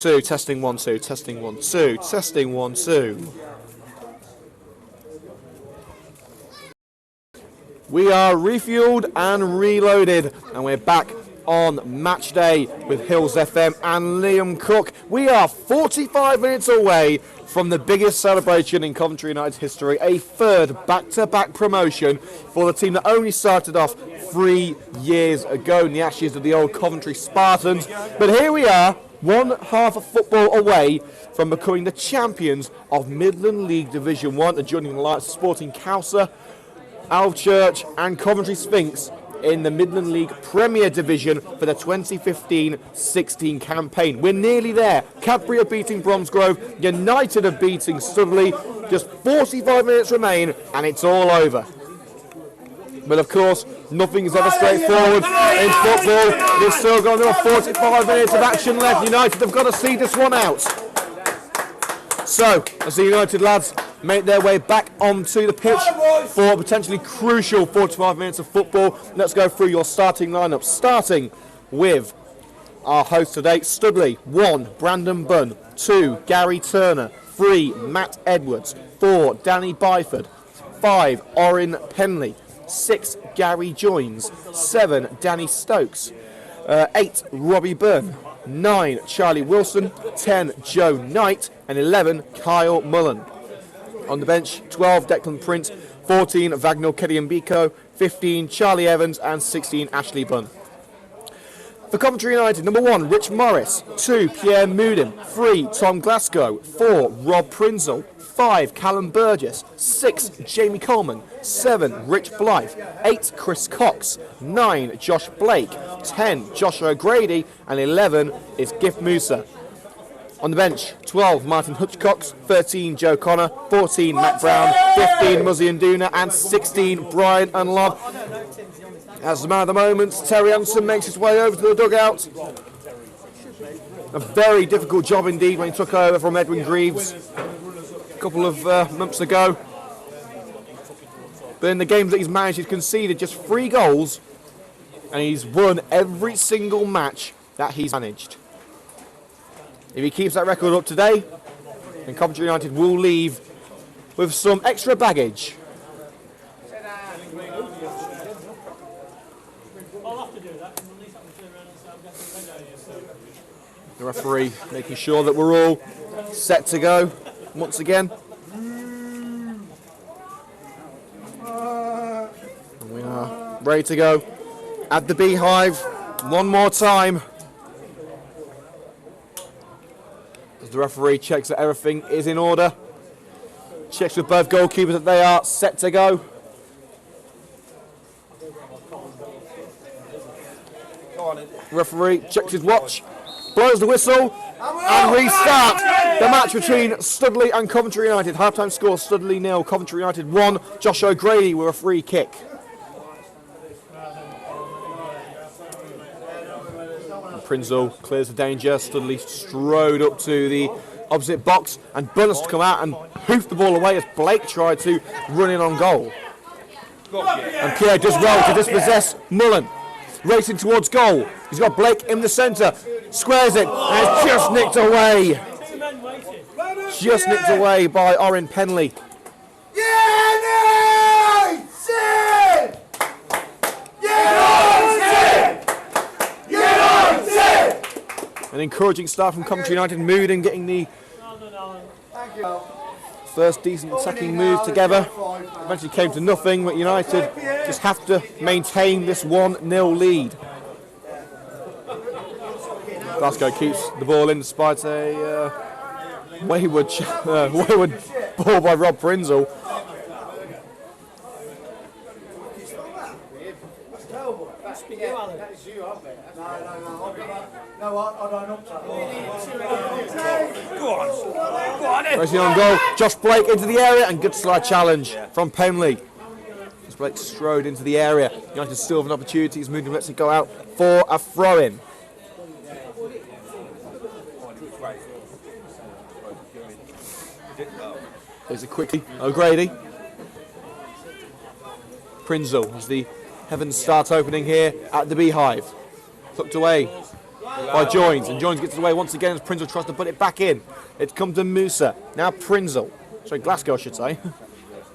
Two, testing 1 2, testing 1 2, testing 1 2. We are refueled and reloaded, and we're back on match day with Hillz FM and Liam Cook. We are 45 minutes away from the biggest celebration in Coventry United's history, a third back-to-back promotion for the team that only started off 3 years ago in the ashes of the old Coventry Spartans. But here we are, one half of football away from becoming the champions of Midland League Division 1 and joining the likes of Sporting Cowser, Alchurch and Coventry Sphinx in the Midland League Premier Division for the 2015-16 campaign. We're nearly there. Cadbury are beating Bromsgrove, United are beating Studley. Just 45 minutes remain and it's all over. But of course, nothing is ever straightforward in football. There's still going to be 45 minutes of action left. United have got to see this one out. So, as the United lads make their way back onto the pitch for a potentially crucial 45 minutes of football, let's go through your starting lineup. Starting with our host today, Studley. 1, Brandon Bunn. 2, Gary Turner. 3, Matt Edwards. 4, Danny Byford. 5, Orrin Penley. 6, Gary Joins. 7, Danny Stokes. 8, Robbie Byrne. 9, Charlie Wilson. 10, Joe Knight. And 11, Kyle Mullen. On the bench, 12, Declan Prince. 14, Vagnell Kediambiko. 15, Charlie Evans. And 16, Ashley Bunn. For Coventry United, number 1, Rich Morris. 2, Pierre Moodin. 3, Tom Glasgow. 4, Rob Prinzel. 5, Callum Burgess. 6, Jamie Coleman. 7, Rich Blythe. 8, Chris Cox. 9, Josh Blake. 10, Joshua O'Grady. And 11 is Gift Musa. On the bench, 12, Martin Hutchcox. 13, Joe Connor. 14, Matt Brown. 15, Muzzy Nduna. And 16, Brian Unlove. As the man of the moment, Terry Anderson makes his way over to the dugout. A very difficult job indeed when he took over from Edwin Greaves a couple of months ago. But in the games that he's managed, he's conceded just 3 goals and he's won every single match that he's managed. If he keeps that record up today, then Coventry United will leave with some extra baggage. The referee making sure that we're all set to go once again. And we are ready to go at the Beehive one more time. As the referee checks that everything is in order. Checks with both goalkeepers that they are set to go. Referee checks his watch, blows the whistle, and restart the match between Studley and Coventry United. Half-time score, Studley 0, Coventry United 1. Josh O'Grady with a free kick. Prinzel clears the danger. Studley strode up to the opposite box, and Bunce to come out and hoof the ball away as Blake tried to run in on goal. And Pierre does well to dispossess Mullen. Racing towards goal. He's got Blake in the centre. Squares it. And it's just nicked away. Just nicked away by Orrin Penley. United! United! United! An encouraging start from Coventry United. Moodin getting the first decent attacking move together. Eventually came to nothing, but United just have to maintain this 1-0 lead. Glasgow keeps the ball in despite a wayward ball by Rob Prinzel. Racing on goal, Josh Blake into the area and good slide challenge from Penley. Josh Blake strode into the area. United still have an opportunity as Moodin lets it go out for a throw-in. There's a quickly O'Grady. Prinzel as the heavens start opening here at the Beehive. Tucked away by Joins, and Joins gets it away once again as Prinzel tries to put it back in. It's come to Musa. Now Prinzel. Sorry, Glasgow, I should say.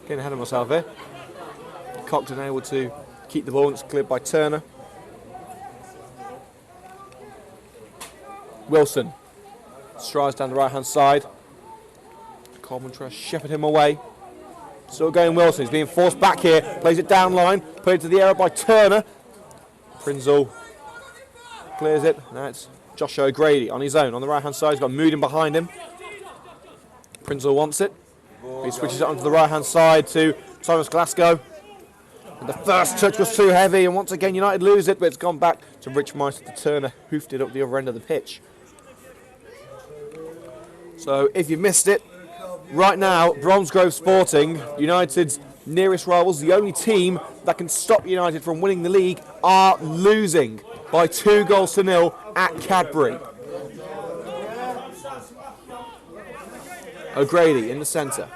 Getting ahead of myself here. Cockton able to keep the ball, and it's cleared by Turner. Wilson strides down the right-hand side. Coleman tries to shepherd him away. Still going Wilson. He's being forced back here. Plays it down line. Put it to the area by Turner. Prinzel clears it. Now it's Josh O'Grady on his own. On the right-hand side, he's got Moodin behind him. Prinzel wants it. He switches it onto the right-hand side to Thomas Glasgow. And the first touch was too heavy, and once again United lose it, but it's gone back to Rich Meister to Turner, hoofed it up the other end of the pitch. So if you missed it, right now, Bromsgrove Sporting, United's nearest rivals, the only team that can stop United from winning the league, are losing by 2-0 at Cadbury. O'Grady in the centre.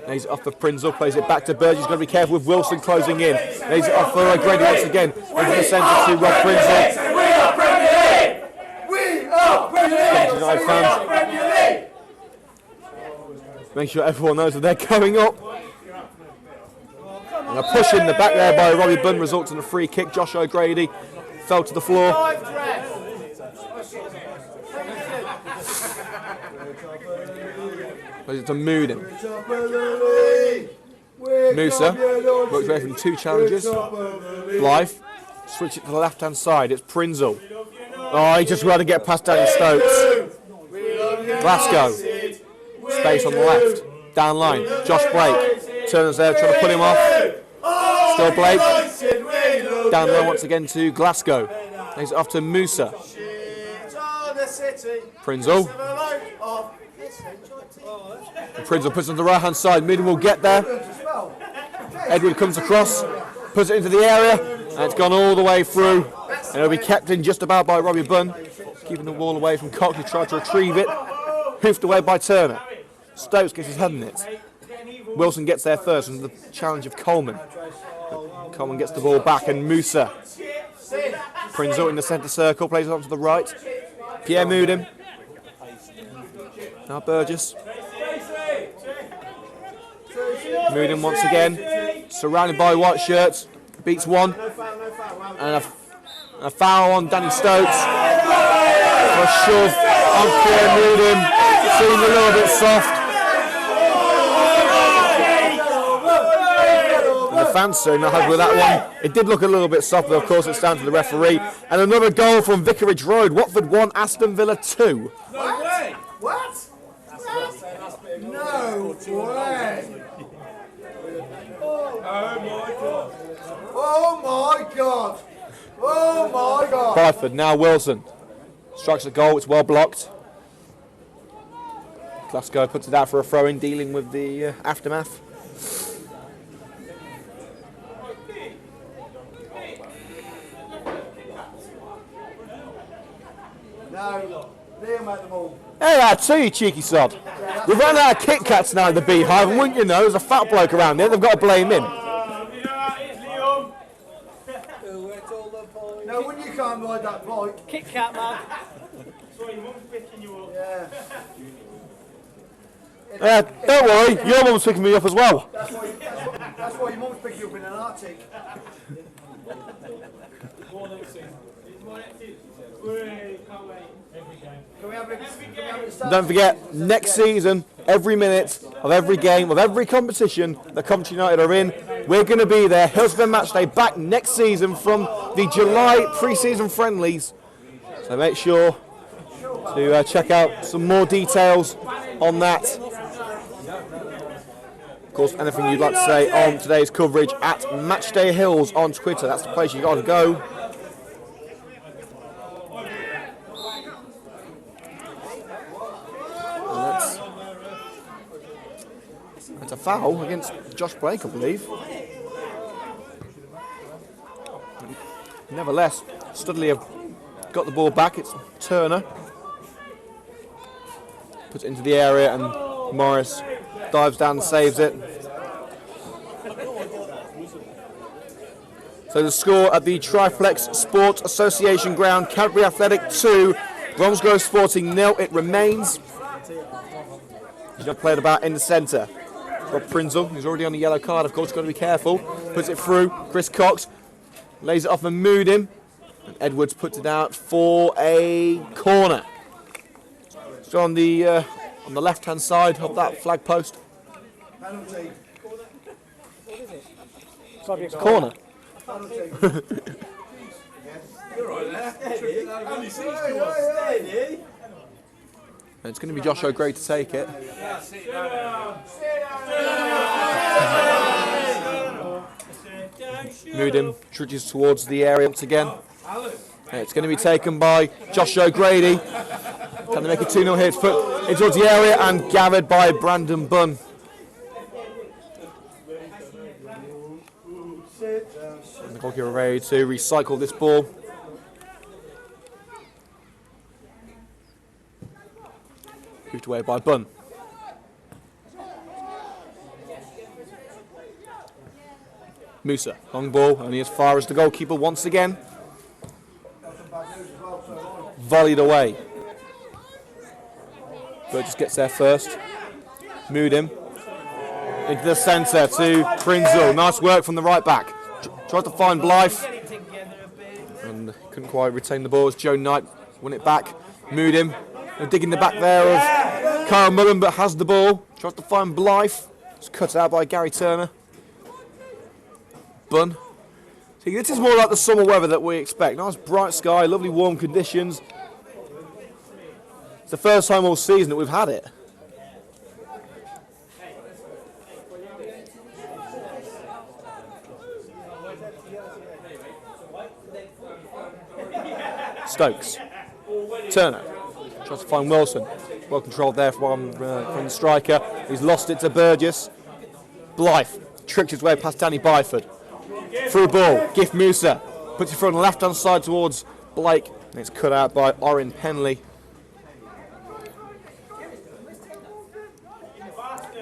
Now he's off for Prinzel, plays it back to Burge. He's got to be careful with Wilson closing in. Now he's off for O'Grady once again. Into the centre to Rob Prinzel. We are Premier League! We are Premier League! United fans, make sure everyone knows that they're coming up. And a push in the back there by Robbie Bunn results in a free kick. Josh O'Grady fell to the floor. Plays it to Moodin. Musa works away from 2 challenges. Blythe switch it to the left-hand side. It's Prinzel. Oh, he just tried to get past Danny Stokes. Glasgow. Space on the left. Down line. Josh Blake. Turner's there trying to put him off. Still Blake. Down low once again to Glasgow. He's off to Musa. Prinzel. Prinzel puts it on the right hand side. Moodin will get there. Edward comes across, puts it into the area, and it's gone all the way through. And it'll be kept in just about by Robbie Bunn, keeping the ball away from Cox, who tried to retrieve it. Hoofed away by Turner. Stokes gets his head in it. Wilson gets there first under the challenge of Coleman. Coleman gets the ball back, and Musa. Prinzel in the centre circle, plays it on to the right. Pierre Moodin. Now Burgess. Moodin once again, surrounded by white shirts, beats one. And a foul on Danny Stokes. For a shove on Pierre Moodin. Seemed a little bit soft. And the fans certainly not happy with that one. It did look a little bit soft, but of course it's down to the referee. And another goal from Vicarage Road. Watford 1, Aston Villa 2. What? What? No way! Oh my God! Oh my God! Byford, now Wilson. Strikes a goal, it's well blocked. Glasgow puts it out for a throw-in, dealing with the aftermath. No, Liam had them all. Hey, I tell you, cheeky sod. We've run out of Kit Kats now in the Beehive, and wouldn't you know, there's a fat bloke around here, they've got to blame him. No, when you can't ride that bike. Kit Kat, man. Sorry, your mum's picking you up. Yeah. Don't worry, your mum's picking me up as well. That's why your mum's picking you up in an Arctic. Don't forget, next season, every minute of every game, of every competition that Coventry United are in, we're going to be there. Hillz FM Matchday back next season from the July pre-season friendlies. So make sure to check out some more details on that. Of course, anything you'd like to say on today's coverage at Matchday Hillz on Twitter. That's the place you got to go. It's a foul against Josh Blake, I believe. Nevertheless, Studley have got the ball back. It's Turner. Puts it into the area, and Morris dives down and saves it. So the score at the Triflex Sport Association ground, Coventry Athletic 2, Bromsgrove Sporting 0. It remains. He's just played about in the centre. Rob Prinzel, who's already on the yellow card, of course, got to be careful. Puts it through. Chris Cox lays it off and moved him. And Edwards puts it out for a corner. So on the left-hand side of that flag post. It's corner. And it's going to be Josh O'Gray to take it. Moodim trudges towards the area once again. And it's going to be taken by Josh O'Grady. Can they make a 2-0 here? It's put in towards the area and gathered by Brandon Bunn. And the goalkeeper ready to recycle this ball. Moved away by Bunn. Musa, long ball, only as far as the goalkeeper once again. Volleyed away. Burgess gets there first. Moodim into the centre to Prinzel. Nice work from the right back. Tried to find Blythe and couldn't quite retain the ball as Joe Knight won it back. Moodim digging the back there of Kyle Mullen, but has the ball. Tries to find Blythe. It's cut out by Gary Turner. Bunn. See, this is more like the summer weather that we expect. Nice bright sky, lovely warm conditions. It's the first time all season that we've had it. Stokes. Turner. Tries to find Wilson. Well controlled there from the striker. He's lost it to Burgess. Blythe tricked his way past Danny Byford. Through ball. Gift Musa. Puts it through on the left hand side towards Blake. And it's cut out by Orin Penley.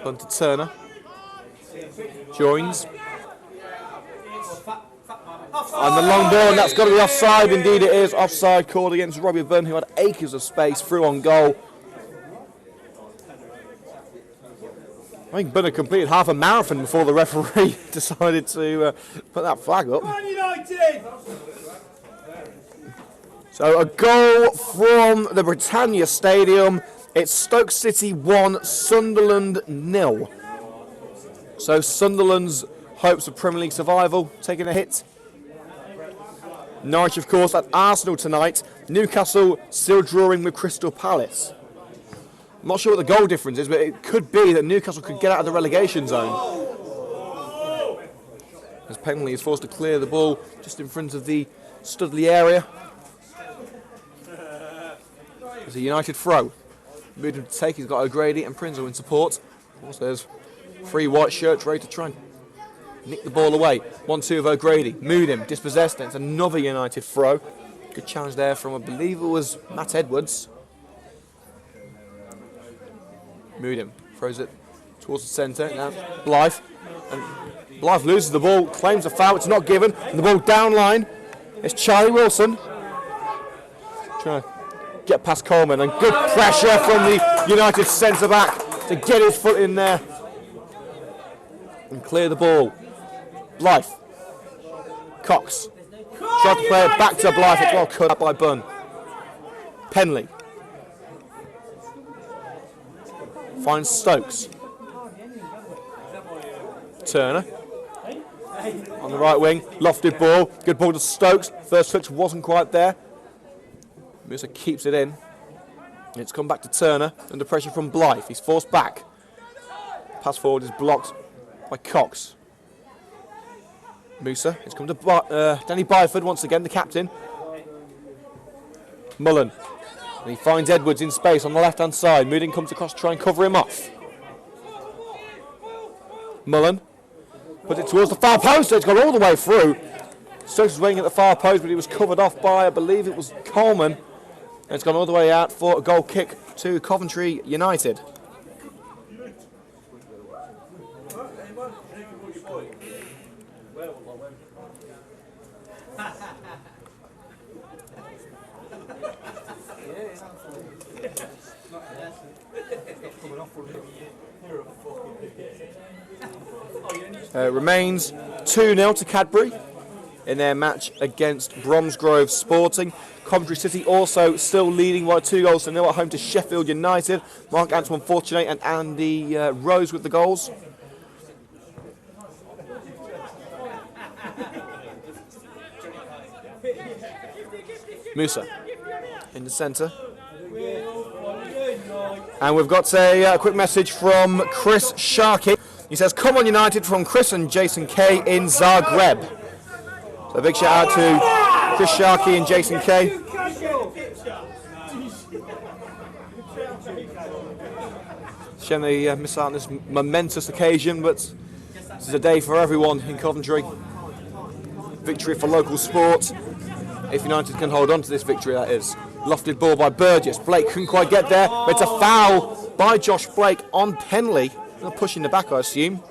On to Turner. Joins. And the long ball, and that's got to be offside. Indeed it is. Offside called against Robbie Bunn, who had acres of space through on goal. I think Bunn had completed half a marathon before the referee decided to put that flag up. So a goal from the Britannia Stadium. It's Stoke City 1, Sunderland 0. So Sunderland's hopes of Premier League survival taking a hit. Norwich, of course, at Arsenal tonight. Newcastle still drawing with Crystal Palace. I'm not sure what the goal difference is, but it could be that Newcastle could get out of the relegation zone. As Penley is forced to clear the ball just in front of the Studley area. There's a United throw. Moved him to take, he's got O'Grady and Prinzel in support. Also there's 3 white shirts ready to try and nick the ball away. 1-2 of O'Grady. Moved him, dispossessed, and it's another United throw. Good challenge there from, I believe it was Matt Edwards. Moved him, throws it towards the centre. Now Blythe. And Blythe loses the ball, claims a foul, it's not given. And the ball down line. It's Charlie Wilson. Trying to get past Coleman, and good pressure from the United centre-back to get his foot in there and clear the ball. Blythe. Cox. Tried to play it back to Blythe, it's well cut out by Bunn. Penley. Finds Stokes. Turner. On the right wing, lofted ball, good ball to Stokes. First touch wasn't quite there. Musa keeps it in. It's come back to Turner, under pressure from Blythe. He's forced back. Pass forward is blocked by Cox. Musa, it's come to Danny Byford once again, the captain. Mullen. And he finds Edwards in space on the left-hand side. Moodin comes across to try and cover him off. Mullen puts it towards the far post, so it's gone all the way through. Stokes was waiting at the far post, but he was covered off by, I believe it was Coleman. And it's gone all the way out for a goal kick to Coventry United. Remains 2-0 to Cadbury in their match against Bromsgrove Sporting. Coventry City also still leading by 2-0 at home to Sheffield United. Mark Antoine Fortuné and Andy Rose with the goals. Musa in the centre. And we've got a quick message from Chris Sharkey. He says, "Come on United," from Chris and Jason K in Zagreb. So a big shout out to Chris Sharkey and Jason K. Shame they miss out on this momentous occasion, but this is a day for everyone in Coventry. Victory for local sport. If United can hold on to this victory, that is. Lofted ball by Burgess. Blake couldn't quite get there, but it's a foul by Josh Blake on Penley. Not pushing the back, I assume.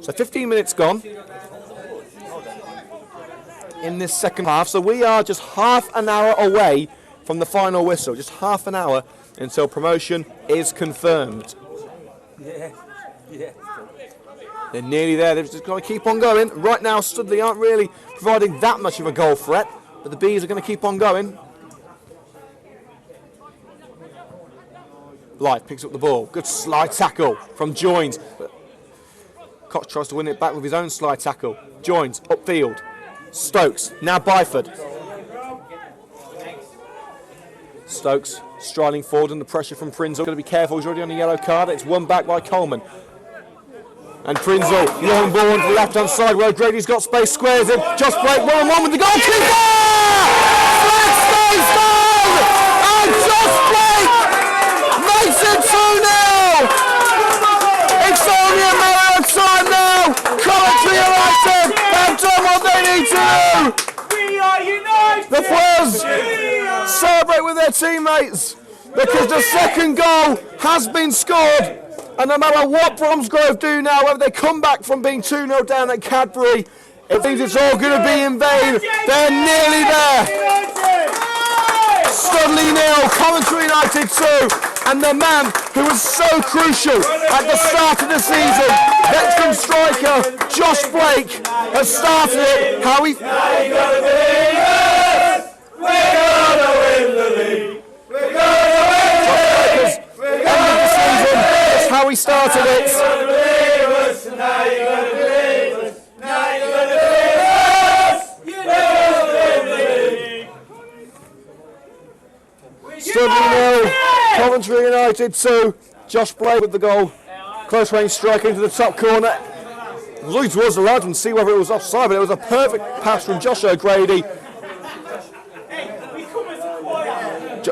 So 15 minutes gone in this second half. So we are just half an hour away from the final whistle. Just half an hour until promotion is confirmed. They're nearly there. They've just got to keep on going. Right now, Studley aren't really providing that much of a goal threat, but the Bees are going to keep on going. Blythe picks up the ball. Good slide tackle from Joins. Cox tries to win it back with his own slide tackle. Joins upfield. Stokes. Now Byford. Stokes striding forward under pressure from Prinzel. Got to be careful. He's already on a yellow card. It's won back by Coleman. And Prinzel, long ball on the left-hand side where Grady's got space, squares in. Just Blake, 1-on-1 with the goalkeeper! Blake stays down! And Just Blake makes it 2-0! It's only a matter of time now! Coventry United have done what they need to do! We are united! The players celebrate with their teammates because the second goal has been scored. And no matter what Bromsgrove do now, whether they come back from being 2-0 down at Cadbury, it thinks it's all going to be in vain. They're nearly there. Studley 0, Coventry United 2. And the man who was so crucial at the start of the season, veteran striker Josh Blake, has started it how he... Now you gotta believe us! We're gonna win the league! We're gonna win the league! We're gonna win the league! How he started it. Now you gotta believe us! Now you gotta believe us! Now you gotta believe us! We're gonna win the league! Studley 0, Coventry United 2. Josh Blake with the goal. Close range strike into the top corner. Lloyd towards the line and see whether it was offside, but it was a perfect pass from Josh O'Grady. Hey, we come as a choir.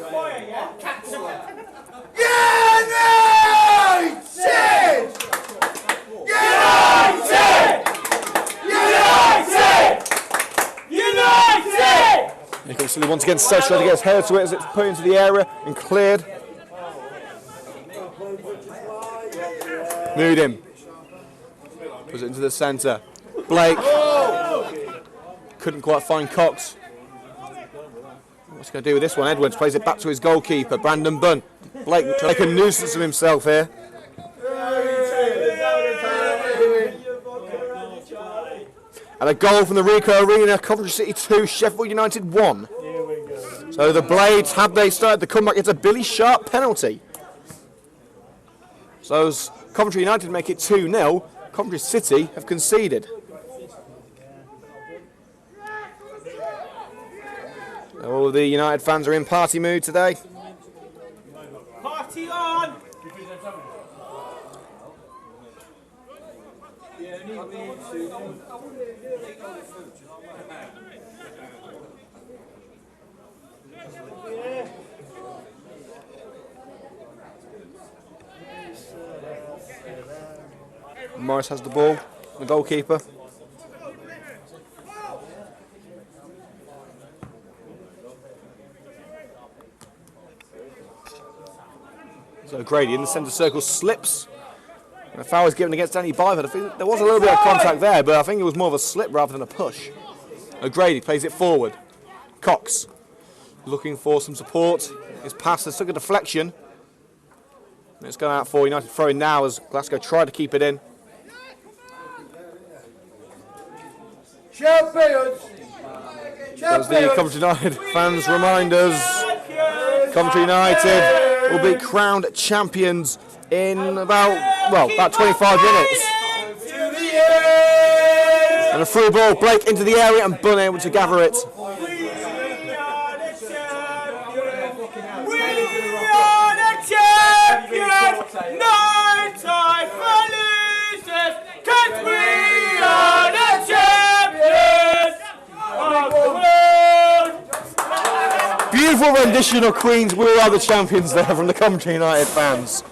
Choir, yeah? You can see once again Sedge trying to get his head to it as it's put into the area and cleared. Moved him. Puts it into the centre. Blake. Couldn't quite find Cox. What's he going to do with this one? Edwards plays it back to his goalkeeper, Brandon Bunn. Blake trying to make a nuisance of himself here. And a goal from the Ricoh Arena, Coventry City 2, Sheffield United 1. So the Blades, have they started the comeback? It's a Billy Sharp penalty. So as Coventry United make it 2-0, Coventry City have conceded. All the United fans are in party mood today. Party on! Morris has the ball, the goalkeeper. So Grady in the centre circle slips. And a foul is given against Danny Byford. I think there was a little bit of contact there, but I think it was more of a slip rather than a push. O'Grady plays it forward. Cox looking for some support. His pass has took a deflection. And it's gone out for United throwing now as Glasgow try to keep it in. As the Coventry United fans remind us, Coventry United will be crowned champions in about 25 minutes. And a through ball, Blake into the area and Bunn able to gather it. Beautiful rendition of Queen's We Are the Champions there from the Coventry United fans.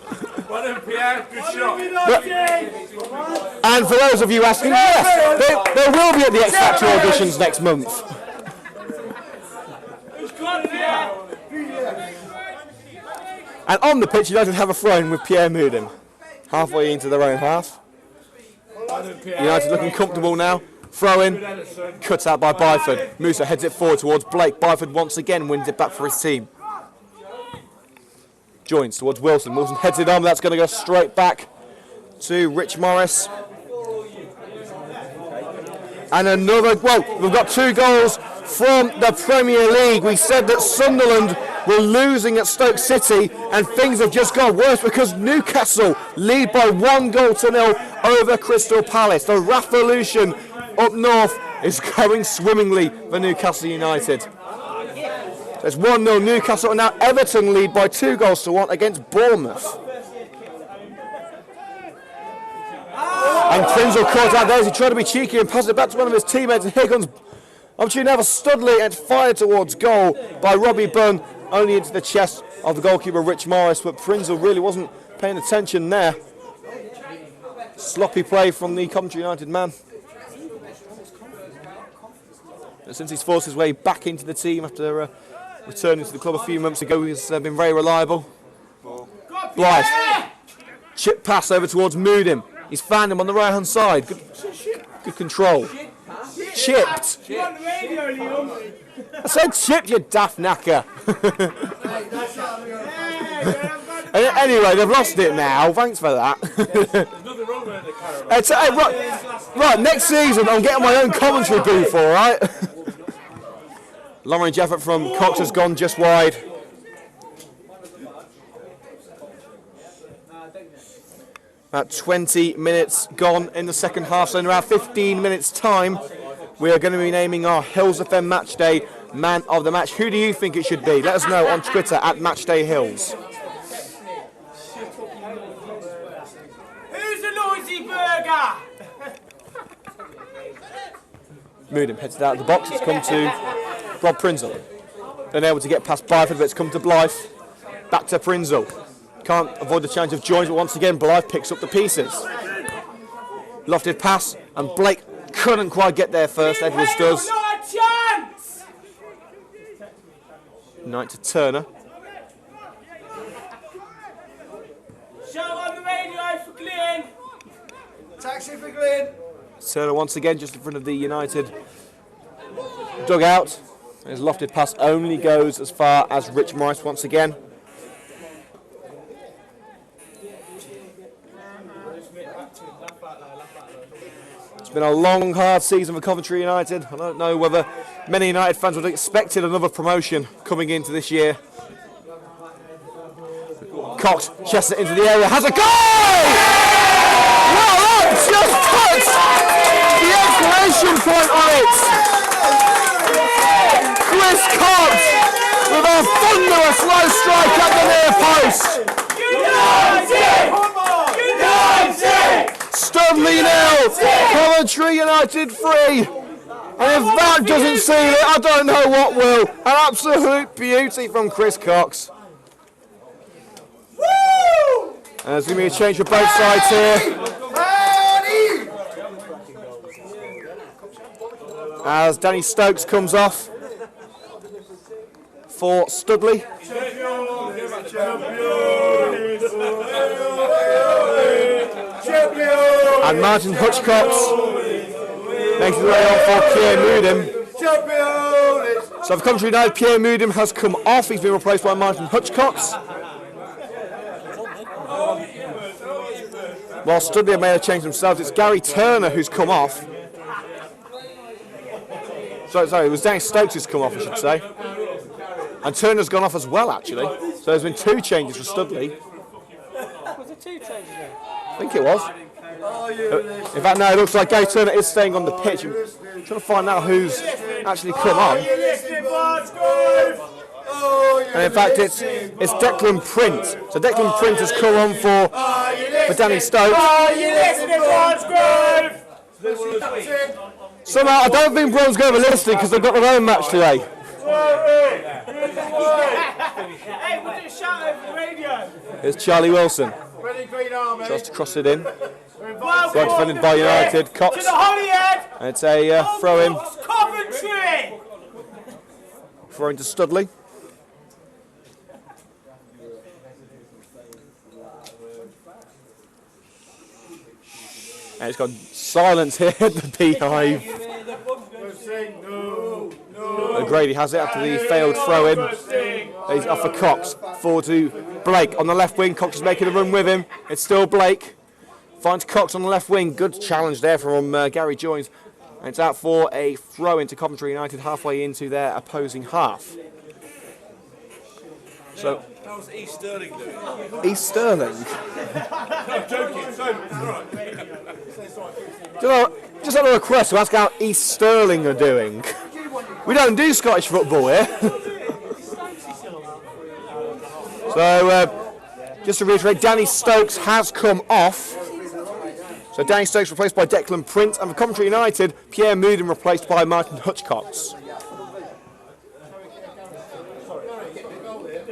And for those of you asking, yes, they will be at the X Factor auditions next month. And on the pitch, United have a throw-in with Pierre Moudin, halfway into their own half. United looking comfortable now. Throw in, cut out by Byford. Musa heads it forward towards Blake. Byford once again wins it back for his team. Joins towards Wilson. Wilson heads it on. That's going to go straight back to Rich Morris. And another, we've got 2 goals from the Premier League. We said that Sunderland were losing at Stoke City and things have just got worse because Newcastle lead by 1-0 over Crystal Palace. The revolution up north is going swimmingly for Newcastle United. There's 1-0 Newcastle and now Everton lead by 2-1 against Bournemouth. And Prinzel caught out there as he tried to be cheeky and pass it back to one of his teammates. And here comes opportunity now for Studley and fired towards goal by Robbie Bunn, only into the chest of the goalkeeper Rich Morris, but Prinzel really wasn't paying attention there. Sloppy play from the Coventry United man. And since he's forced his way back into the team after returning to the club a few months ago, he's been very reliable. Blythe, chip pass over towards Moudin. He's found him on the right hand side. Good control. Chipped. I said chipped, you daft knacker. Anyway, they've lost it now. Thanks for that. Right, next season I'm getting my own commentary booth, all right? Long-range effort from Cox has gone just wide. About 20 minutes gone in the second half, so in around 15 minutes' time, we are going to be naming our Hillz FM Matchday Man of the Match. Who do you think it should be? Let us know on Twitter at MatchdayHills. Who's the noisy burger? Moudin heads it out of the box. It's come to Rob Prinzel. Unable to get past Byford, but it's come to Blythe. Back to Prinzel. Can't avoid the challenge of Joins, but once again Blythe picks up the pieces. Lofted pass, and Blake couldn't quite get there first. Edwards does. Knight to Turner. Show on the radio for Glenn. Taxi for Glenn. Turner once again just in front of the United dugout. His lofted pass only goes as far as Rich Morris once again. It's been a long, hard season for Coventry United. I don't know whether many United fans would have expected another promotion coming into this year. Cox chests it into the area, has a goal! Well, that just touched the exclamation point on it! Chris Cox with a thunderous low strike at the near post! Studley 0, Coventry United 3. And if that doesn't seal it, I don't know what will. An absolute beauty from Chris Cox. And there's going to be a change for both sides here. As Danny Stokes comes off for Studley. And Martin Hutchcox makes his way on for Pierre Moudin. So So for Coventry United, Pierre Moodham has come off. He's been replaced by Martin Hutchcox. While Studley have made a change themselves, it's Gary Turner who's come off. Sorry, it was Danny Stokes who's come off, I should say. And Turner's gone off as well, actually. So there's been 2 changes for Studley. Was there 2 changes there? I think it was. In fact, no, it looks like Gary Turner is staying on the pitch. I'm trying to find out who's actually come on. And in fact, it's Declan Print. So Declan Print has come on for Danny Stokes. Somehow, I don't think Bromsgrove are listening because they've got their own match today. Hey, we'll do a shout over the radio. Here's Charlie Wilson. Tries to cross it in. Got defended by United. Cox. To the Holyhead. And it's a throw-in. Coventry. Throwing to Studley. And it's got silence here at the Beehive. Grady has it after the failed throw-in. He's off for Cox. Forward to Blake on the left wing. Cox is making a run with him. It's still Blake. Finds Cox on the left wing. Good challenge there from Gary Joynes. And it's out for a throw-in to Coventry United halfway into their opposing half. So, How's East Sterling doing? East Sterling. I'm joking. So, Just had a request to ask how East Sterling are doing. We don't do Scottish football here. So, just to reiterate, Danny Stokes has come off. So Danny Stokes replaced by Declan Print, and for Coventry United, Pierre Moodham replaced by Martin Hutchcox.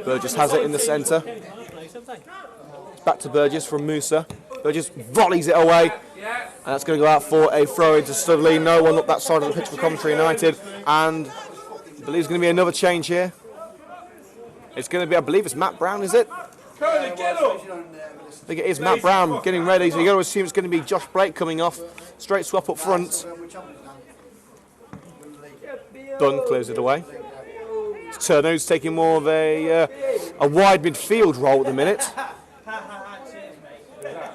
Burgess has it in the centre. Back to Burgess from Musa. Burgess volleys it away. And that's going to go out for a throw into Studley. No one up that side of the pitch for Coventry United. And I believe there's going to be another change here. It's going to be, I believe it's Matt Brown, is it? Curly, get up! I think it is Matt Brown getting ready. So you've got to assume it's going to be Josh Blake coming off. Straight swap up front. Dunn clears it away. Turner, who's taking more of a wide midfield role at the minute.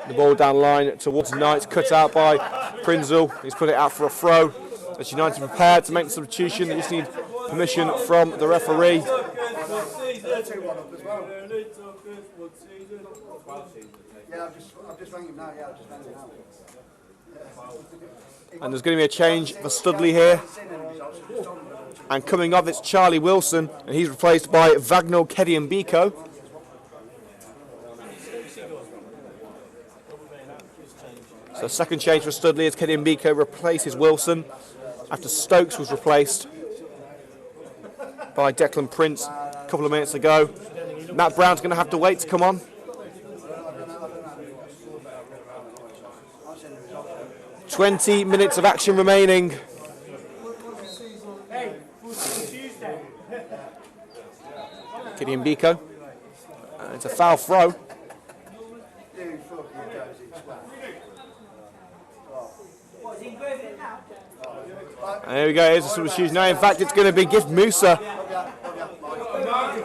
The ball down line towards Knight, cut out by Prinzel. He's put it out for a throw. As United prepared to make the substitution, they just need permission from the referee. And there's going to be a change for Studley here. And coming off, it's Charlie Wilson, and he's replaced by Vagnol Kediambiko. So second change for Studley as Kediambiko replaces Wilson after Stokes was replaced by Declan Prince a couple of minutes ago. Matt Brown's going to have to wait to come on. "20 minutes of action remaining. Kediambiko. It's a foul throw. And there we go, here's the substitution. Now, in fact, it's going to be Gift Musa.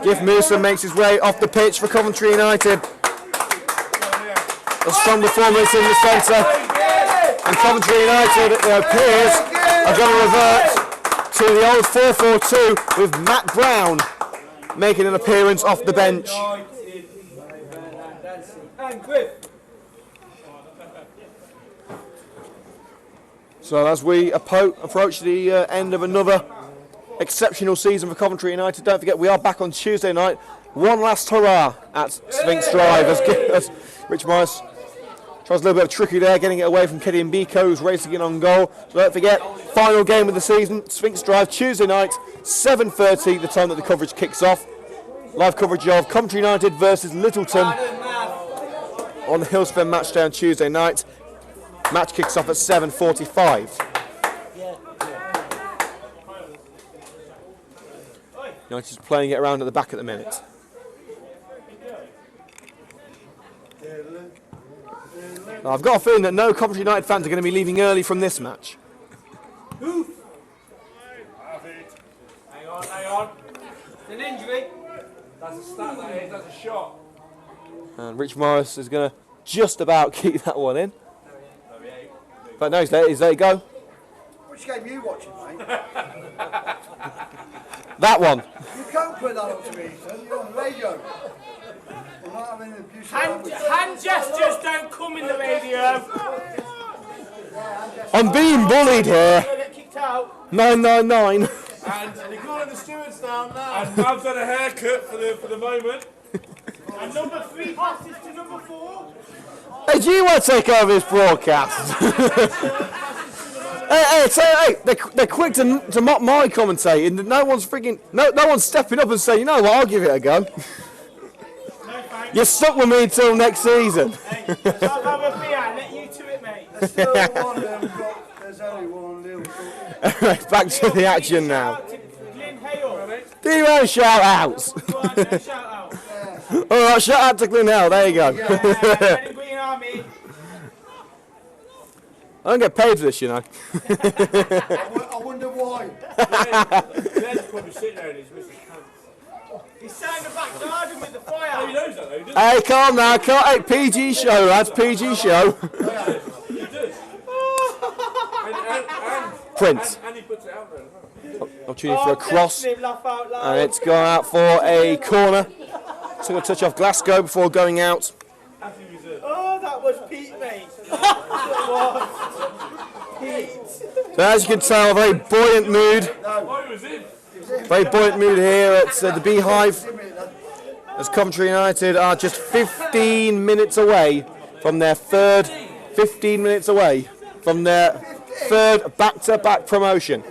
Gift Musa makes his way off the pitch for Coventry United. A strong performance in the centre. And Coventry United, it appears, are going to revert to the old 4-4-2 with Matt Brown making an appearance off the bench. So as we approach the end of another exceptional season for Coventry United, don't forget we are back on Tuesday night. One last hurrah at Sphinx Drive as Rich Morris tries a little bit of trickery there, getting it away from Kediambiko, who's racing in on goal. So don't forget, final game of the season, Sphinx Drive, Tuesday night, 7:30, the time that the coverage kicks off. Live coverage of Coventry United versus Littleton on the Hillz FM Matchday on Tuesday night. Match kicks off at 7:45. United's playing it around at the back at the minute. Now, I've got a feeling that no Coventry United fans are going to be leaving early from this match. Hang on. That's a stat, that is. That's a shot. And Rich Morris is going to just about keep that one in. But no, he's there you go. Which game are you watching, mate? That one. You can't put that up to me, son. You're on the radio. We're not having an abusive language. Hand gestures don't come in the radio. I'm being bullied here. You'll get kicked out. 999. And They're calling the stewards down now. and Mav's had a haircut for the moment. And number 3 passes to number 4. Hey, do you want to take over this broadcast? hey, they're quick to mock my commentating. No one's no one's stepping up and saying, you know what, I'll give it a go. You're stuck with me until next season. Hey, I'll have a beer and let you to it, mate. There's still one there. There's only one little. Back to the action now. Shout out to Glyn Hale. Do your own shout outs. Go on, do a shout out. Alright, shout out to Glyn Hale, there you go. Green Army. I don't get paid for this, you know. I wonder why. Glen's probably sitting there and he's missing cunts. He's sat in the back garden with the Oh, he fire. knows that though, doesn't Hey, calm now, hey, PG show, lads, PG show. he? He does. And Prince. And he puts it out there as well. Opportunity for a cross, Definitely laugh out loud. and it's gone out for a corner. Took a touch off Glasgow before going out. Oh, that was Pete, mate. So as you can tell, a very buoyant mood. Oh, he was in. Very buoyant mood here at the Beehive. As Coventry United are just 15 minutes away from their third, 15 minutes away from their third back-to-back promotion.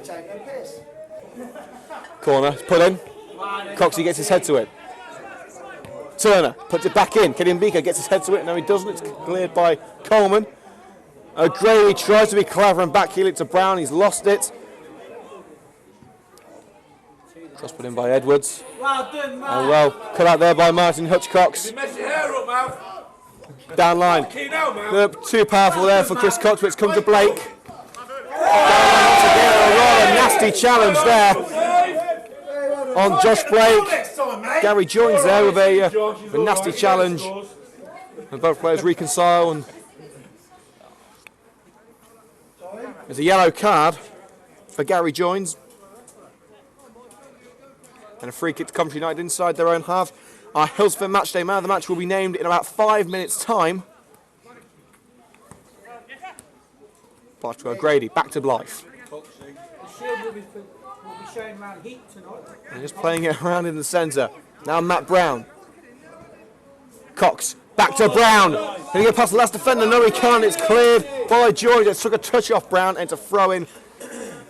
Corner, put in. Coxey gets his head to it. Turner puts it back in. Kenyon Beaker gets his head to it. No, he doesn't. It's cleared by Coleman. O'Grady tries to be clever and backheel it to Brown. He's lost it. Cross put in by Edwards. Well done, man. And well, cut out there by Martin Hutchcox. You mess your hair up, Mav. Down line. Key now, Mav. Too powerful there for Chris Cox, but it's come to Blake. Down line once again. A rather nasty challenge there on Josh Blake. Gary joins there with a nasty challenge. And both players reconcile. And there's a yellow card for Gary Joins. And a free kick to Coventry United inside their own half. Our Hillz FM Matchday man of the match will be named in about 5 minutes' time. Pass to O'Grady, back to Blythe. The shield will be showing around heat tonight. And just playing it around in the centre. Now Matt Brown. Cox, back to Brown. Can he get past the last defender? No, he can't. It's cleared by George. It took a touch off Brown and it's a throw in.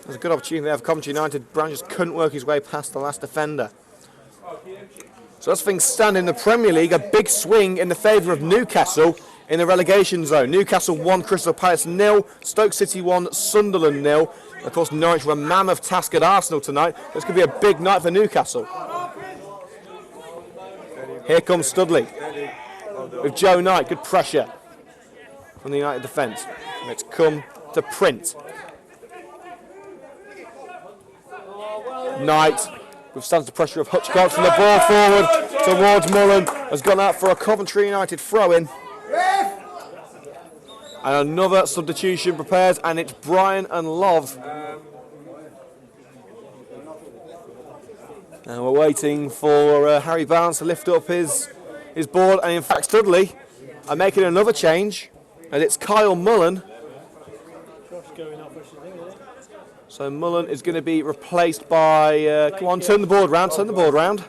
There's a good opportunity there for Coventry United. Brown just couldn't work his way past the last defender. So as things stand in the Premier League, a big swing in the favour of Newcastle in the relegation zone. Newcastle 1, Crystal Palace 0, Stoke City 1, Sunderland 0. Of course, Norwich were a mammoth task at Arsenal tonight. This could be a big night for Newcastle. Here comes Studley with Joe Knight. Good pressure from the United defence. And it's come to Print. Knight withstands the pressure of Hutchcox, and the ball forward towards Mullen has gone out for a Coventry United throw-in. And another substitution prepares, and it's Brian and Love. And we're waiting for Harry Barnes to lift up his board, and in fact Studley are making another change, and it's Kyle Mullen. So Mullen is going to be replaced by, come on, turn the board round,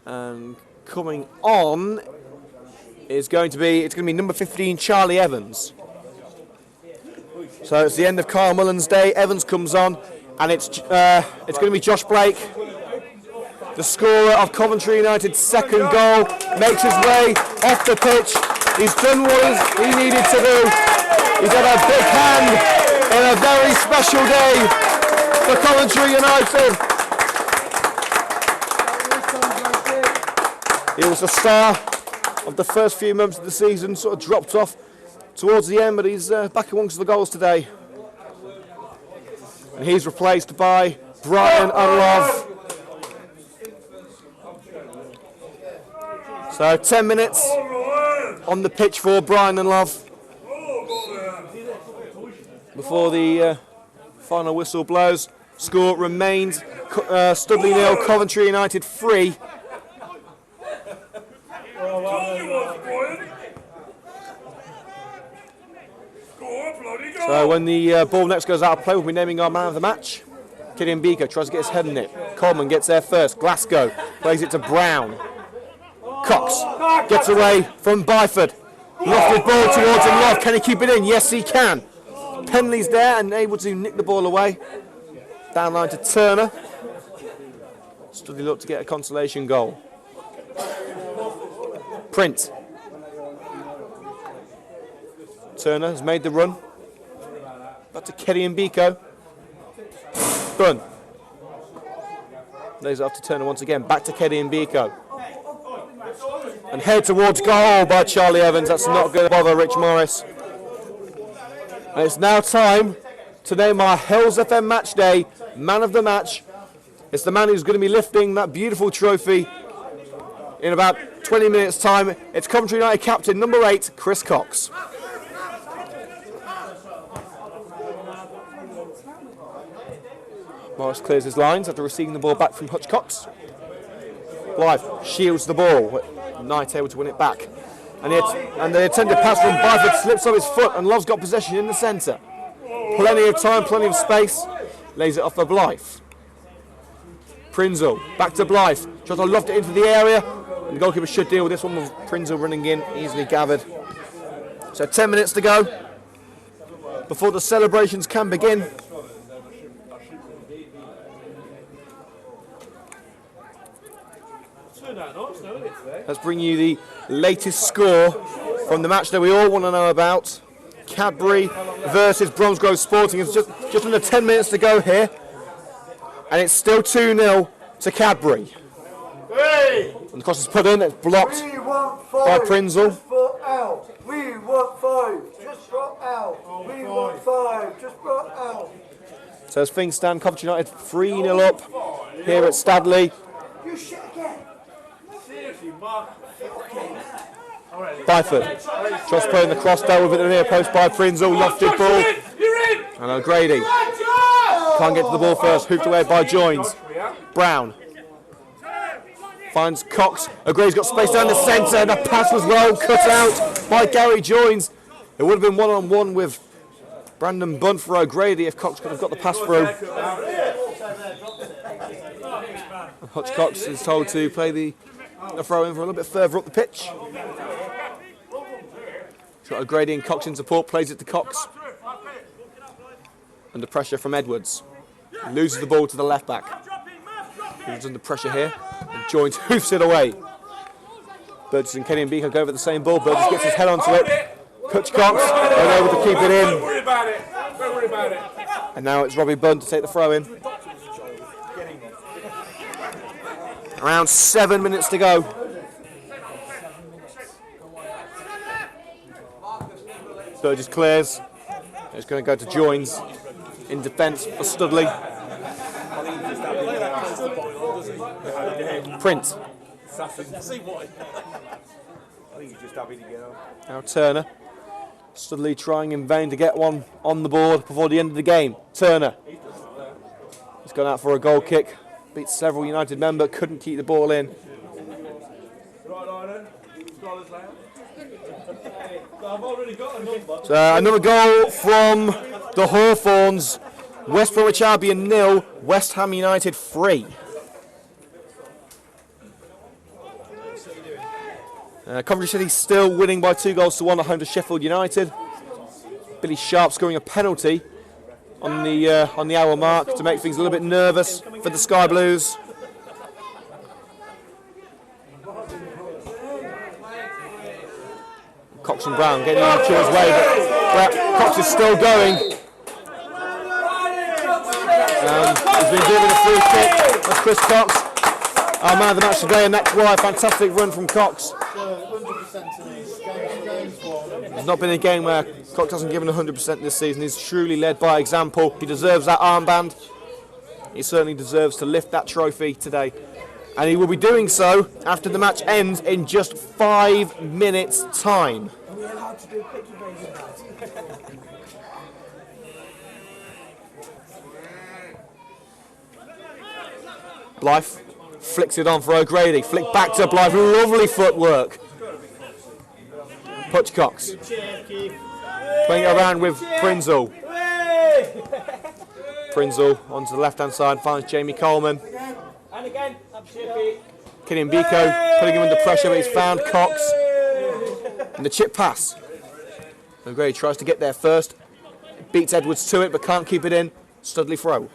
And coming on is going to be, it's going to be number 15, Charlie Evans. So it's the end of Kyle Mullen's day. Evans comes on, and it's going to be Josh Blake, the scorer of Coventry United's second goal, makes his way off the pitch. He's done what he needed to do. He's had a big hand in a very special day for Coventry United. He was the star of the first few months of the season, sort of dropped off towards the end, but he's back amongst the goals today. And he's replaced by Brian Unlove. So 10 minutes on the pitch for Brian Unlove before the final whistle blows. Score remains Studley 0, Coventry United 3. So when the ball next goes out of play, we'll be naming our man of the match. Killian Beaker tries to get his head in it. Coleman gets there first. Glasgow plays it to Brown. Cox gets away from Byford. Lofted ball towards him. Love. Can he keep it in? Yes, he can. Penley's there and able to nick the ball away. Down line to Turner. Studley look to get a consolation goal. Print. Turner has made the run. Back to Kelly and Biko. Bunn. Lays it off to Turner once again. Back to Kelly and Biko. And head towards goal by Charlie Evans. That's not going to bother Rich Morris. And it's now time to name our Hillz FM Matchday man of the match. It's the man who's going to be lifting that beautiful trophy in about 20 minutes' time. It's Coventry United captain number 8, Chris Cox. Morris clears his lines after receiving the ball back from Hutch Cox. Blythe shields the ball. Knight able to win it back. And the intended pass from Byford slips off his foot and Love's got possession in the centre. Plenty of time, plenty of space. Lays it off for Blythe. Prinzel back to Blythe. Tries to loft it into the area. And the goalkeeper should deal with this one with Prinzel running in, easily gathered. So 10 minutes to go before the celebrations can begin. Let's bring you the latest score from the match that we all want to know about. Cadbury versus Bromsgrove Sporting. It's just under 10 minutes to go here. And it's still 2-0 to Cadbury. And the cross is put in, it's blocked by Prinzel. Just brought out. We want 5. Just brought out. We want 5. Just brought out. So as things stand, Coventry United 3-0 up here at Studley. You shit again. Byford tries playing the cross down with it in the near post by Prinzel. Lofted ball. And O'Grady can't get to the ball first. Hooped away by Joins. Brown finds Cox. O'Grady's got space down the centre. And the pass was well cut out by Gary Joins. It would have been one-on-one with Brandon Bunn for O'Grady if Cox could have got the pass through. Hutch Cox is told to play the throw in for a little bit further up the pitch. Got O'Grady and Cox in support, plays it to Cox. Under pressure from Edwards. He loses the ball to the left back. He's under pressure here. And Joins hoofs it away. Burgess and Kenny and Beaker go over the same ball. Burgess gets his head onto it. Hutch Cox unable to keep it in. Don't worry about it. Don't worry about it. And now it's Robbie Bunn to take the throw in. Around 7 minutes to go. Burgess clears. It's going to go to Joins in defence for Studley. Print. Now Turner. Studley trying in vain to get one on the board before the end of the game. Turner. He's gone out for a goal kick. Beat several United men but couldn't keep the ball in. So another goal from the Hawthorns. West Bromwich Albion 0, West Ham United 3. Coventry City still winning by 2-1 at home to Sheffield United. Billy Sharp scoring a penalty on the hour mark to make things a little bit nervous for the Sky Blues. Cox and Brown getting in each other's way, but Cox is still going. He's been given a free kick. That's Chris Cox, our man of the match today, and that's why a fantastic run from Cox. 100% to these games for them. There's not been a game where Cox hasn't given 100% this season. He's truly led by example. He deserves that armband. He certainly deserves to lift that trophy today. And he will be doing so after the match ends in just 5 minutes' time. Are we allowed to do picky baby bags? Blythe flicks it on for O'Grady. Flick back to Blythe. Lovely footwork. Putchcox playing it around with Prinzel. Prinzel onto the left-hand side finds Jamie Coleman. And again, up Chippy. Killian Biko putting him under pressure, but he's found Cox. And the chip pass. O'Grady tries to get there first. Beats Edwards to it, but can't keep it in. Studley throw.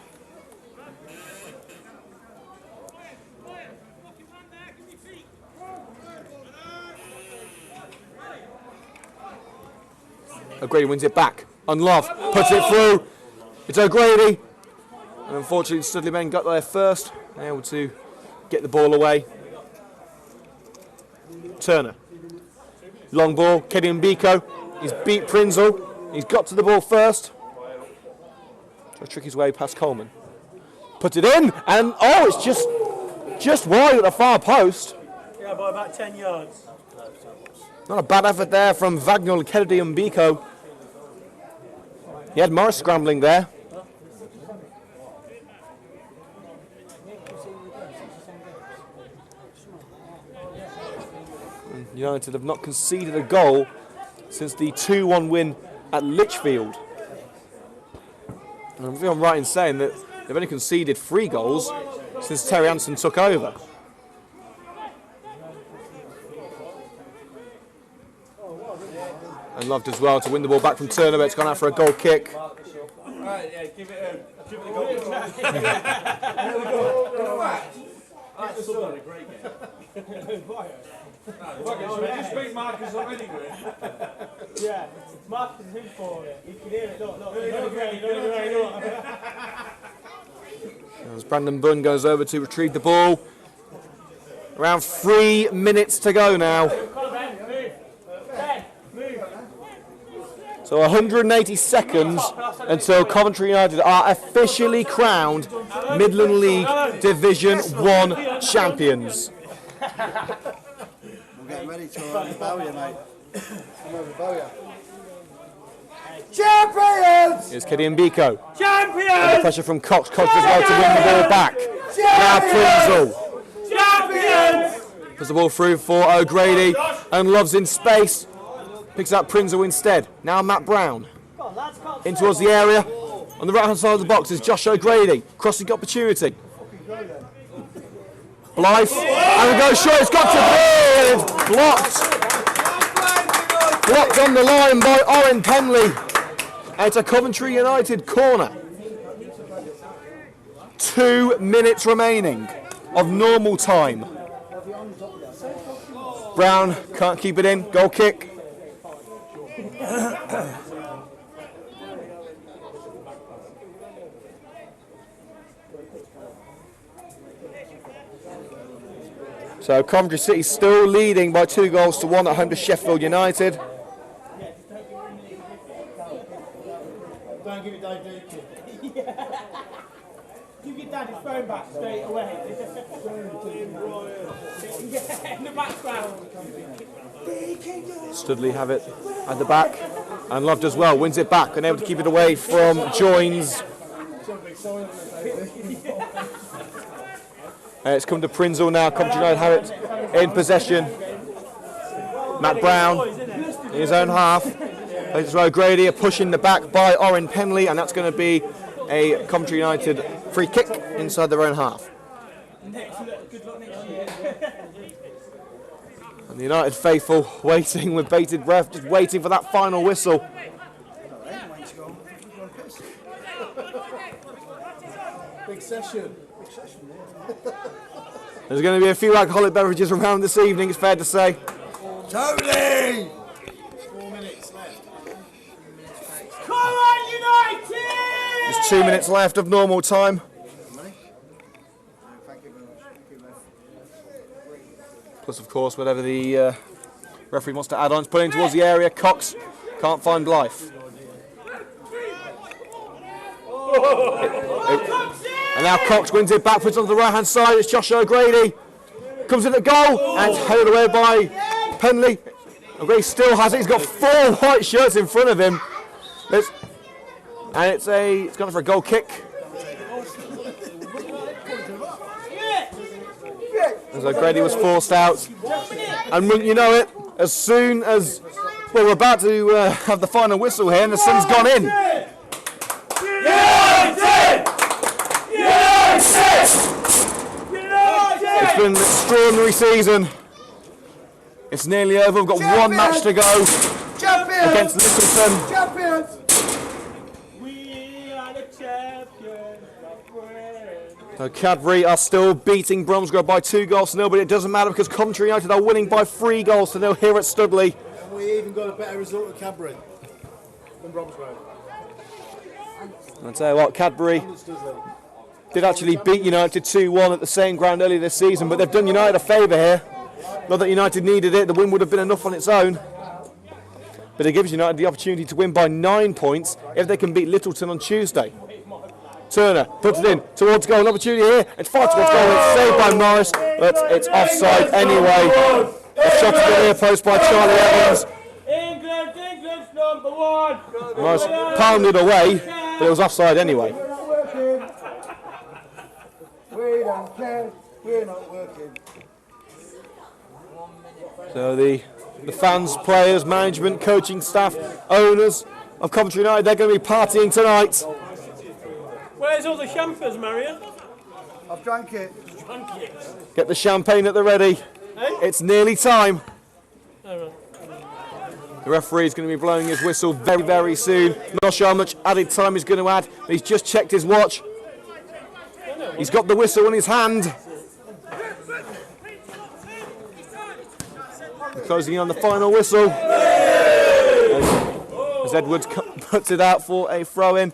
O'Grady wins it back. On Love, puts it through. It's O'Grady. And unfortunately, Studley men got there first. Able to get the ball away. Turner. Long ball, Killian Biko. He's beat Prinzel. He's got to the ball first. Tries to trick his way past Coleman. Put it in, and oh, it's just wide at the far post. Yeah, by about 10 yards. Not a bad effort there from Vagnol, Kennedy and Biko. He had Morris scrambling there. United have not conceded a goal since the 2-1 win at Lichfield. And I think I'm right in saying that they've only conceded 3 goals since Terry Anson took over. And Loved as well to win the ball back from Turner, but it's gone out for a goal kick. Right, yeah, give it the goal. That's still done a great game. Just beat Marcus up anyway. Yeah, Marcus is in for it. You can hear it. Look. As Brandon Bunn goes over to retrieve the ball. Around 3 minutes to go now. So 180 seconds until Coventry United are officially crowned Midland League Division 1 champions. I'm getting ready to overbow you, mate. I'm overbow you. Champions! Here's Killian Biko. Champions! Under pressure from Cox. Cox as well to win the ball back. Now Prinzel. Champions! Puts the ball through for O'Grady and Love's in space. Picks up Prinzel instead. Now Matt Brown. In towards the area. On the right hand side of the box is Josh O'Grady. Crossing opportunity. Blythe. And it goes short. It's got to be. It's blocked. Blocked on the line by Oren Penley. And it's a Coventry United corner. 2 minutes remaining of normal time. Brown can't keep it in. Goal kick. So Coventry City still leading by 2-1 at home to Sheffield United. Don't give it Dave Duke. Give your dad his phone back straight away. In the background. Studley have it at the back. And Loved as well. Wins it back. And able to keep it away from Joins. It's come to Prinzel now. Coventry United have it in possession. Matt Brown in his own half. Plays O'Grady, a push in the back by Oren Penley, and that's going to be a Coventry United free kick inside their own half. And the United faithful waiting with bated breath, just waiting for that final whistle. Big session. There's going to be a few alcoholic beverages around this evening, it's fair to say. Totally! 4 minutes left. Come on, United! There's 2 minutes left of normal time. Thank you very much. Plus, of course, whatever the Referee wants to add on. It's put in towards the area. Cox can't find Blythe. And now Cox wins it backwards onto the right-hand side. It's Josh O'Grady. Comes in at goal and it's headed away by Penley. O'Grady still has it. He's got 4 white shirts in front of him. And it's gone for a goal kick. As O'Grady was forced out. And wouldn't you know it, as soon as we're about to have the final whistle here and the sun's gone in. It's been an extraordinary season. It's nearly over. We've got one match to go against Littleton. Champions! We are the champions, my friend. So Cadbury are still beating Bromsgrove by 2-0, but it doesn't matter because Coventry United are winning by 3-0 here at Studley. And we even got a better result at Cadbury than Bromsgrove. I'll tell you what, Cadbury did actually beat United 2-1 at the same ground earlier this season, but they've done United a favour here. Not that United needed it, the win would have been enough on its own. But it gives United the opportunity to win by 9 points if they can beat Littleton on Tuesday. Turner puts it in towards goal, an opportunity here. It's far towards goal, it's saved by Morris, but it's offside anyway. A shot to the near post by Charlie Evans. England's number 1. Morris pounded away, but it was offside anyway. We don't care, we're not working. So the fans, players, management, coaching staff, owners of Coventry United, they're going to be partying tonight. Where's all the champers, Marion? I've drank it. Get the champagne at the ready. It's nearly time. The referee is going to be blowing his whistle very, very soon. Not sure how much added time he's going to add, but he's just checked his watch. He's got the whistle in his hand. Closing in on the final whistle. As Edwards puts it out for a throw-in.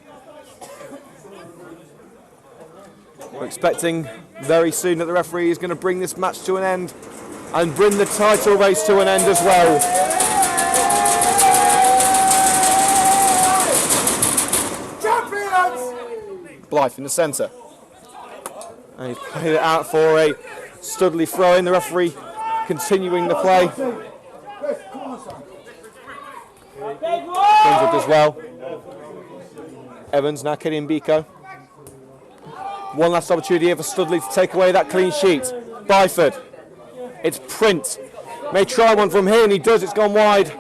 We're expecting very soon that the referee is going to bring this match to an end and bring the title race to an end as well. Champions! Blythe in the centre. And he's played it out for a Studley throw-in. The referee continuing the play. Brings up as well. Evans now Kenny Mbiko. One last opportunity here for Studley to take away that clean sheet. Byford. It's Print. May try one from here and he does. It's gone wide.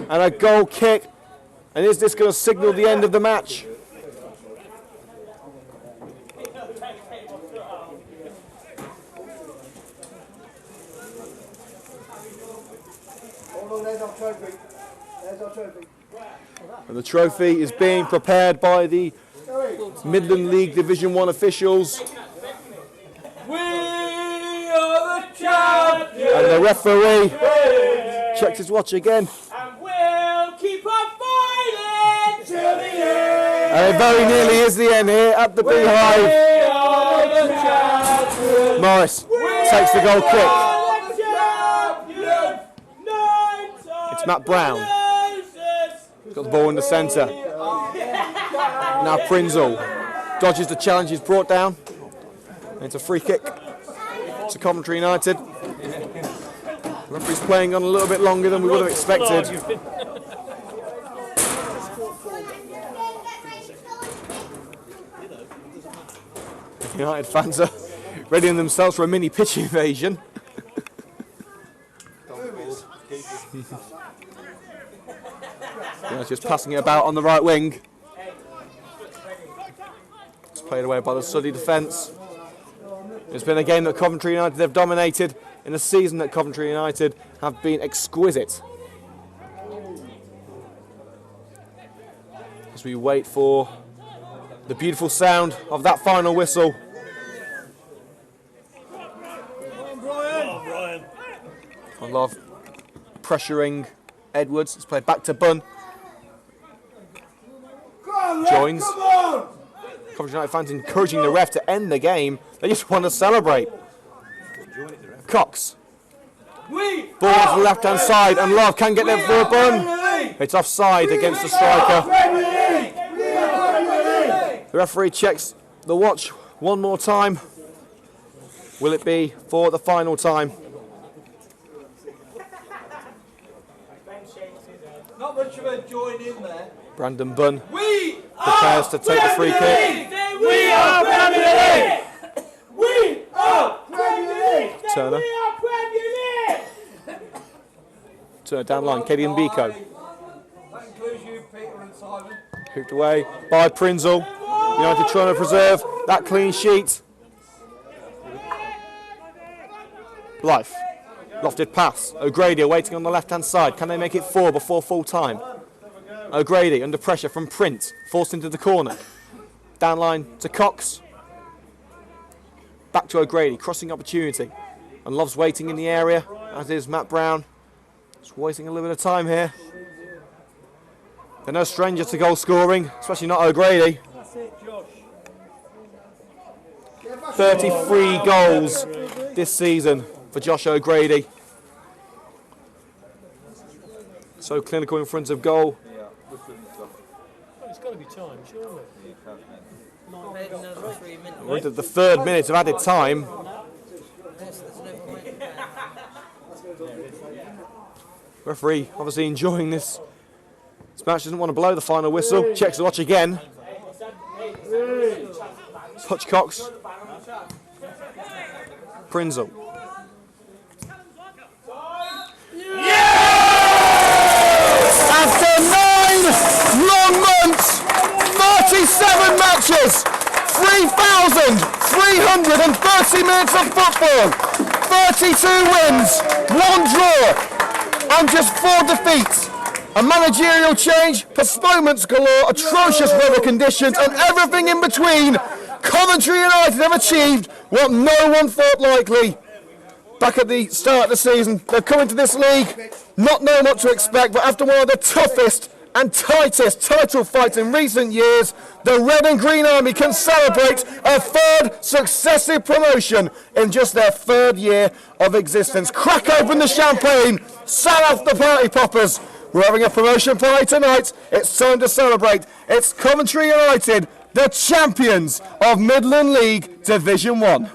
And a goal kick. And is this going to signal the end of the match? Oh, there's our trophy. There's our trophy. And the trophy is being prepared by the Midland League Division 1 officials. We are the champions. And the referee checks his watch again. And we'll keep on fighting till the end. And it very nearly is the end here at the Beehive. We are the champions. Morris takes the goal kick. It's Matt Brown. He's got the ball in the centre. Now Prinzel dodges the challenge, he's brought down. It's a free kick to Coventry United. The referee's playing on a little bit longer than we would have expected. United fans are readying themselves for a mini pitch invasion. Just passing it about on the right wing. It's played away by the Studley defence. It's been a game that Coventry United have dominated in a season that Coventry United have been exquisite. As we wait for the beautiful sound of that final whistle. A lot of pressuring Edwards. It's played back to Bunn. Joins. Coventry United fans encouraging the ref to end the game. They just want to celebrate. Cox Ball to the left-hand side, and Love can get there for a bun. It's offside against the striker. The referee checks the watch one more time. Will it be for the final time? Not much of a join in there. Brandon Bunn prepares to take the free kick. We are Premier League! We are Premier League! Turner. We are Premier League! Turner down line, Katie and Biko. That includes you, Peter and Simon. Hooked away by Prinzel. United trying to preserve that clean sheet. Life. Lofted pass. O'Grady waiting on the left-hand side. Can they make it 4 before full time? O'Grady under pressure from Prince. Forced into the corner. Down line to Cox. Back to O'Grady. Crossing opportunity. And Love's waiting in the area, as is Matt Brown. Just wasting a little bit of time here. They're no stranger to goal scoring, especially not O'Grady. 33 goals this season for Josh O'Grady. So clinical in front of goal. It's got to be time, surely. We're into the 3rd minute of added time. Referee obviously enjoying this. This match doesn't want to blow the final whistle. Checks the watch again. Hutch Cox. Prinzel. After 9 long months, 37 matches, 3,330 minutes of football, 32 wins, 1 draw, and just 4 defeats. A managerial change, postponements galore, atrocious weather conditions, and everything in between. Coventry United have achieved what no one thought likely. Back at the start of the season, they've come into this league not knowing what to expect, but after one of the toughest and tightest title fights in recent years, the Red and Green Army can celebrate a 3rd successive promotion in just their 3rd year of existence. Crack open the champagne, sell off the party poppers. We're having a promotion party tonight. It's time to celebrate. It's Coventry United, the champions of Midland League Division 1.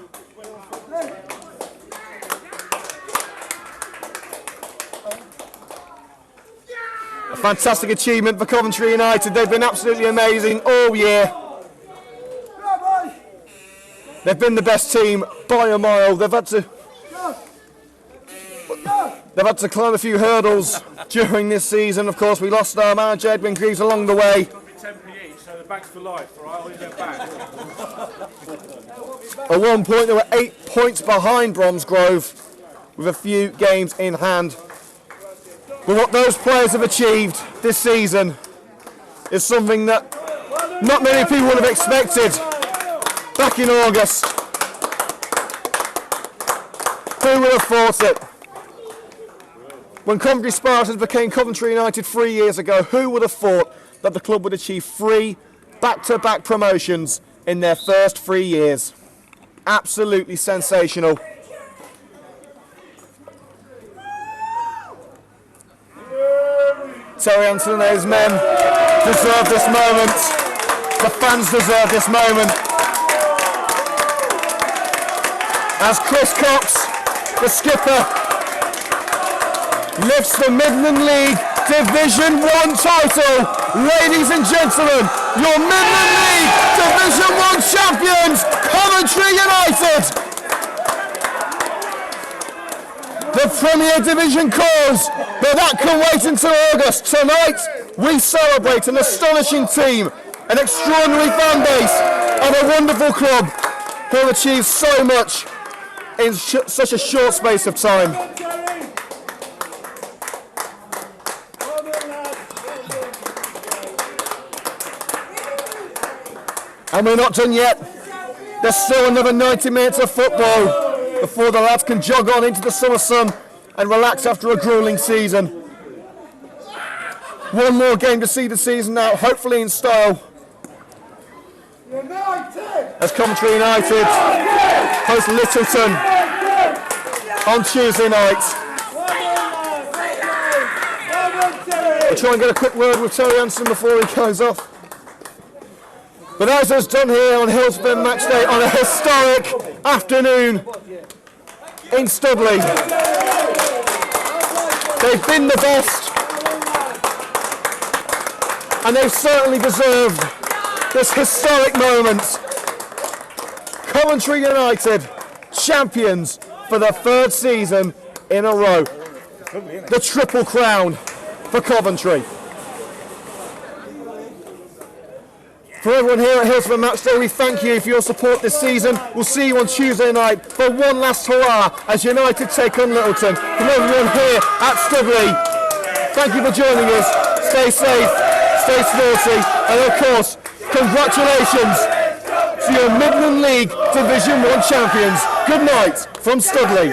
A fantastic achievement for Coventry United. They've been absolutely amazing all year. They've been the best team by a mile. They've had to climb a few hurdles during this season. Of course, we lost our manager Edwin Greaves along the way. So the back's for life, all right? I'll leave that back. At one point, they were 8 points behind Bromsgrove with a few games in hand. But what those players have achieved this season is something that not many people would have expected back in August. Who would have thought it? When Coventry Spartans became Coventry United 3 years ago, who would have thought that the club would achieve 3 back-to-back promotions in their first 3 years? Absolutely sensational. Terry Anson and his men deserve this moment. The fans deserve this moment. As Chris Cox, the skipper, lifts the Midland League Division 1 title. Ladies and gentlemen, your Midland League Division 1 champions, Coventry United. The Premier Division calls, but that can wait until August. Tonight, we celebrate an astonishing team, an extraordinary fan base, and a wonderful club who have achieved so much in such a short space of time. And we're not done yet. There's still another 90 minutes of football before the lads can jog on into the summer sun and relax after a gruelling season. One more game to see the season out, hopefully in style. As Coventry United host Littleton on Tuesday night. I'll try and get a quick word with Terry Hanson before he goes off. But as is done here on Hillz FM Matchday on a historic afternoon in Studley. They've been the best, and they've certainly deserved this historic moment. Coventry United, champions for the third season in a row. The triple crown for Coventry. For everyone here at Hillz FM Matchday, we thank you for your support this season. We'll see you on Tuesday night for one last hurrah as United take on Littleton. From everyone here at Studley, thank you for joining us. Stay safe, stay sporty, and of course, congratulations to your Midland League Division 1 champions. Good night from Studley.